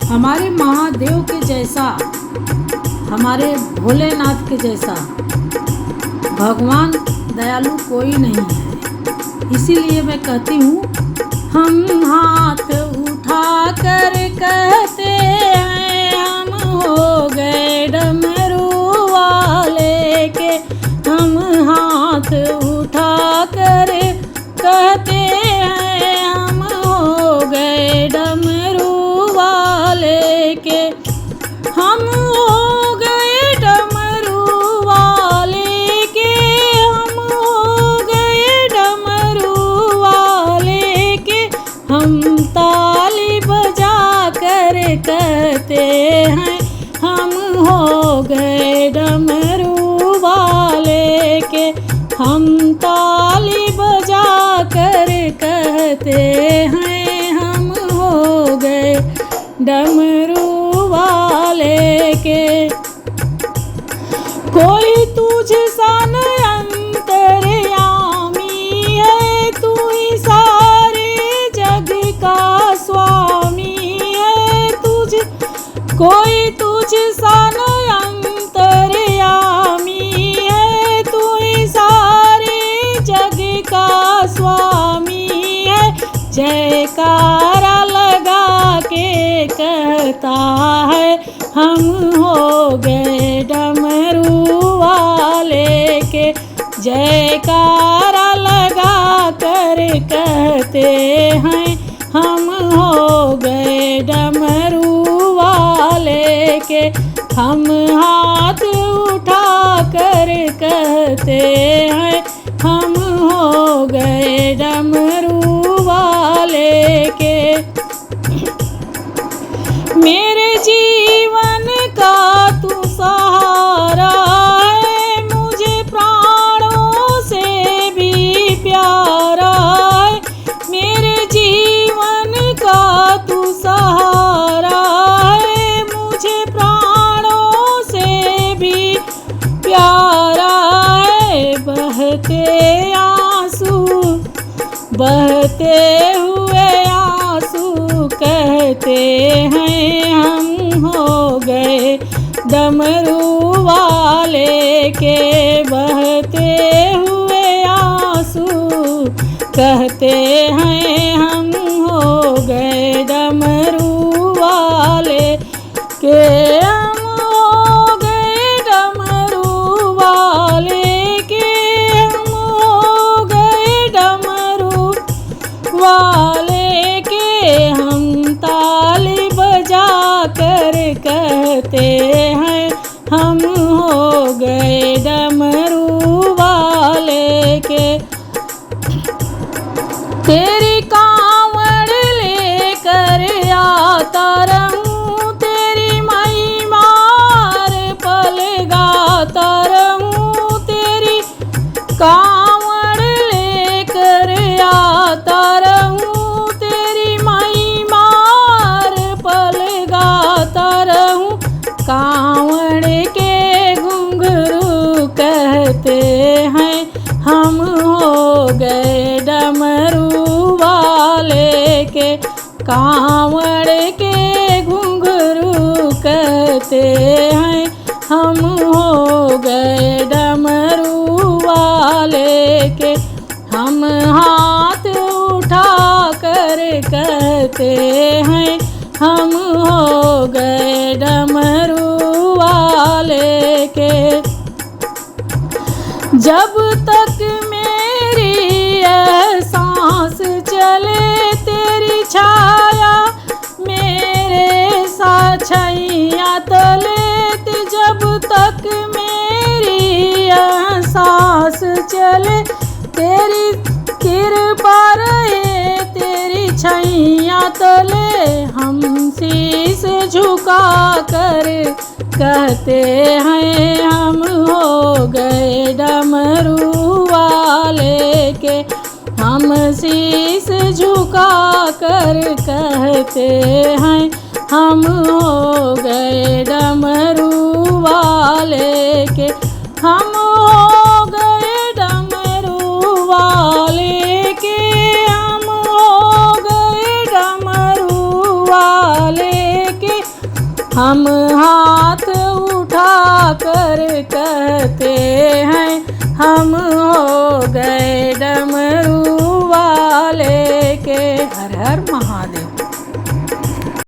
हमारे महादेव के जैसा, हमारे भोलेनाथ के जैसा भगवान दयालु कोई नहीं है। इसीलिए मैं कहती हूँ, हम हाथ उठा कर कहते हैं हम हो गए डमरू वाले के। हम हाथ उठा कर कहते हैं हम हो गए डमरू वाले के। हम हो गए डमरू वाले के। हम हो गए डमरू वाले के। हम ताली बजा कर कहते हैं हम हो गए डमरू वाले के। हम ताली बजा कर कहते हैं हम हो गए डमरू वाले के। कोई तुझसा न अंतर्यामी है, तू ही सारे जग का स्वामी है। कोई तुझसा न अंतर्यामी है, तू ही सारे जग का स्वामी है। जयकारा लगा के कहता है हम हो गए डमरू वाले के। जयकारा लगा कर कहते हैं हम हो गए डमरू वाले के। हम हाथ उठा कर कहते हैं हम हो गए डमरू वाले के। मेरे जीवन का तू सहारा है, मुझे प्राणों से भी प्यारा है। मेरे जीवन का तू सहारा है, मुझे प्राणों से भी प्यारा है। बहते हुए आंसू कहते हैं हम हो गए डमरू वाले के। बहते हुए आंसू कहते हैं हम हो गए डमरू वाले के। हम हो गए डमरू वाले के। हम हो गए डमरू वाले के। हम ताली बजा कर कहते हैं हम हो गए डमरू वाले के। तेरी कांवड़ लेकर आता रहूं, तेरी महिमार पल गाता रहूं। तेरी कांवड़ लेकर आता रहूं, तेरी महिमार पल गाता रहूं। कांवड़ के घुंघरू कहते हैं हम हो गए डमरू वाले के। कांवड़ के घुंघरू कहते हैं हम हो गए डमरू वाले के। हम हाथ उठा कर कहते हैं हम हो गए डमरू वाले के। जब तक मेरी यह सांस चले, तेरी छाया मेरे साछैया तले। जब तक मेरी यह सांस चले, तेरी कृपा रहे तेरी छैया तले। हम शीश झुका कर कहते हैं हम हो गए डमरू वाले के। हम शीश झुका कर कहते हैं हम हो गए डमरू वाले के। हम हो गए डमरू वाले के। हम हो गए डमरू वाले के। हम हाथ उठा कर कहते हैं हम हो गए डमरू वाले के। हर हर